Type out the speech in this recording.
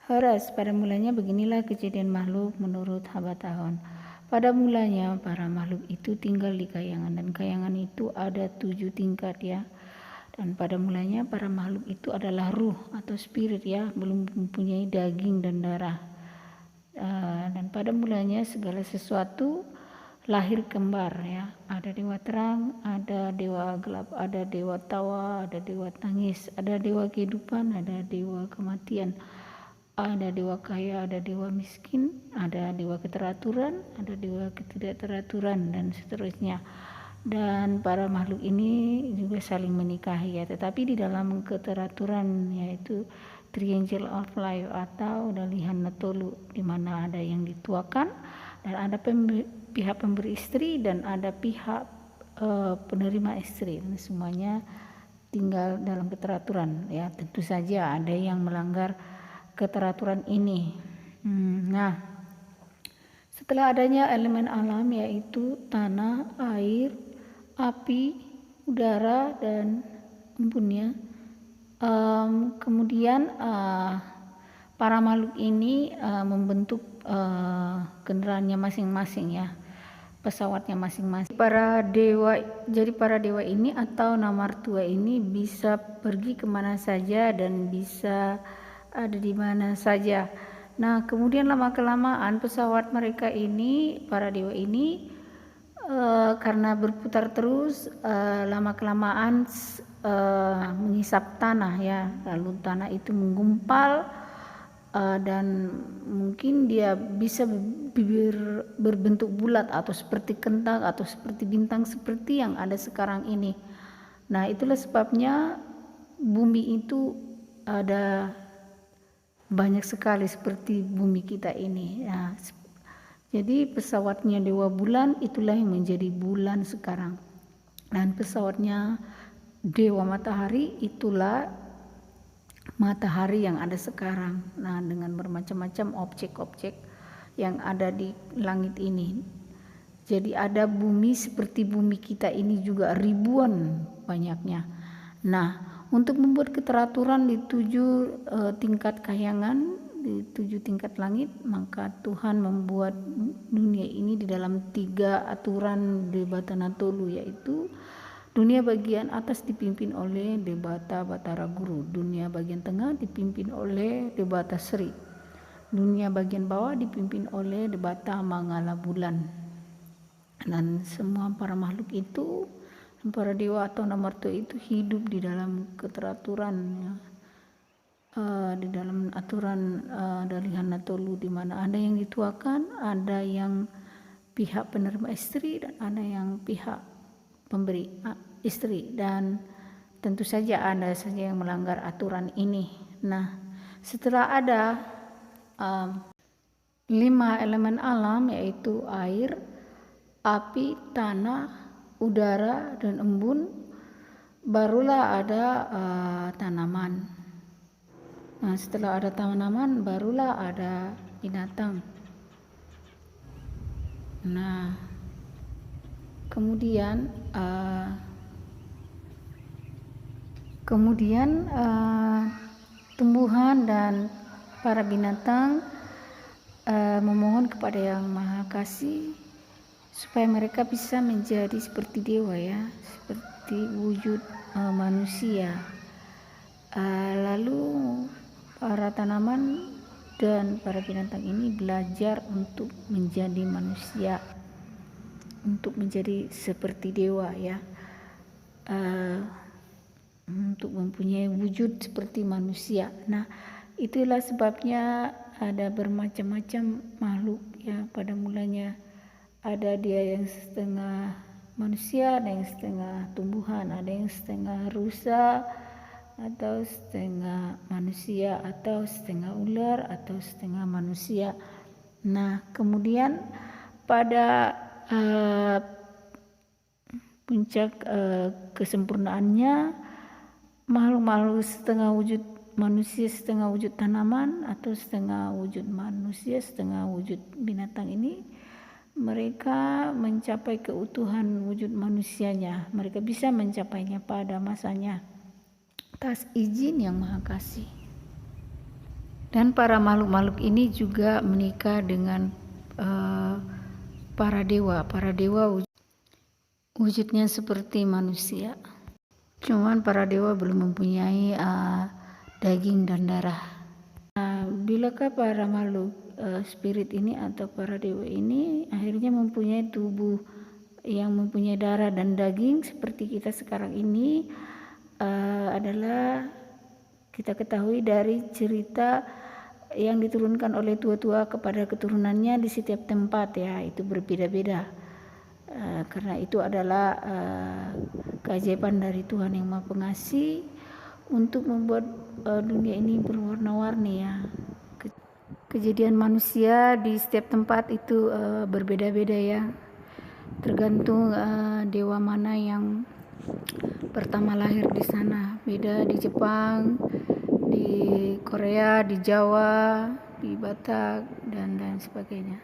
Horas, pada mulanya beginilah kejadian makhluk menurut Habataon. Pada mulanya para makhluk itu tinggal di kayangan, dan kayangan itu ada 7 tingkat ya. Dan pada mulanya para makhluk itu adalah ruh atau spirit ya, belum mempunyai daging dan darah. Dan pada mulanya segala sesuatu lahir kembar ya. Ada dewa terang, ada dewa gelap, ada dewa tawa, ada dewa tangis, ada dewa kehidupan, ada dewa kematian. Ada dewa kaya, ada dewa miskin, ada dewa keteraturan, ada dewa ketidakteraturan, dan seterusnya. Dan para makhluk ini juga saling menikahi ya, tetapi di dalam keteraturan, yaitu Triangle of Life atau Dalihan Natolu, di mana ada yang dituakan dan ada pihak pemberi istri dan ada pihak penerima istri. Semuanya tinggal dalam keteraturan ya. Tentu saja ada yang melanggar keteraturan ini. Nah, setelah adanya elemen alam yaitu tanah, air, api, udara, dan embunnya, kemudian para makhluk ini membentuk kendaraannya masing-masing ya, pesawatnya masing-masing. Jadi para dewa ini atau Namartua ini bisa pergi kemana saja dan bisa ada di mana saja. Nah, kemudian lama-kelamaan pesawat mereka ini, para dewa ini, karena berputar terus, lama-kelamaan menghisap tanah ya, lalu tanah itu menggumpal dan mungkin dia bisa berbentuk bulat atau seperti kentang atau seperti bintang seperti yang ada sekarang ini. Nah, itulah sebabnya bumi itu ada banyak sekali seperti bumi kita ini ya. Jadi pesawatnya dewa bulan itulah yang menjadi bulan sekarang, dan pesawatnya dewa matahari itulah matahari yang ada sekarang. Nah, dengan bermacam-macam objek-objek yang ada di langit ini, jadi ada bumi seperti bumi kita ini juga ribuan banyaknya. Nah, untuk membuat keteraturan di 7 tingkat kayangan, di 7 tingkat langit, maka Tuhan membuat dunia ini di dalam 3 aturan Debata Natolu, yaitu dunia bagian atas dipimpin oleh Debata Batara Guru, dunia bagian tengah dipimpin oleh Debata Sri, dunia bagian bawah dipimpin oleh Debata Mangala Bulan. Dan semua para makhluk itu, para dewa atau Namartua itu hidup di dalam keteraturan ya, di dalam aturan Dalihan Natolu, di mana ada yang dituakan, ada yang pihak penerima istri, dan ada yang pihak pemberi istri, dan tentu saja ada saja yang melanggar aturan ini. Nah, setelah ada 5 elemen alam yaitu air, api, tanah, udara, dan embun, barulah ada tanaman. Nah, setelah ada tanaman barulah ada binatang. Nah, kemudian tumbuhan dan para binatang memohon kepada Yang Maha Kasih supaya mereka bisa menjadi seperti dewa ya, seperti wujud manusia. Lalu para tanaman dan para binatang ini belajar untuk menjadi manusia, untuk menjadi seperti dewa ya, untuk mempunyai wujud seperti manusia. Nah, itulah sebabnya ada bermacam-macam makhluk ya. Pada mulanya ada dia yang setengah manusia, ada yang setengah tumbuhan, ada yang setengah rusa, atau setengah manusia, atau setengah ular, atau setengah manusia. Nah, kemudian pada puncak kesempurnaannya, makhluk-makhluk setengah wujud manusia, setengah wujud tanaman, atau setengah wujud manusia, setengah wujud binatang ini, mereka mencapai keutuhan wujud manusianya. Mereka bisa mencapainya pada masanya atas izin Yang Maha Kasih. Dan para makhluk-makhluk ini juga menikah dengan para dewa. Para dewa wujudnya seperti manusia. Cuman para dewa belum mempunyai daging dan darah. Bilakah para makhluk spirit ini atau para dewa ini akhirnya mempunyai tubuh yang mempunyai darah dan daging seperti kita sekarang ini, adalah kita ketahui dari cerita yang diturunkan oleh tua-tua kepada keturunannya di setiap tempat ya, itu berbeda-beda. Karena itu adalah keajaiban dari Tuhan yang Maha Pengasih untuk membuat dunia ini berwarna-warni ya. Kejadian manusia di setiap tempat itu berbeda-beda ya, tergantung dewa mana yang pertama lahir di sana. Beda di Jepang, di Korea, di Jawa, di Batak dan sebagainya.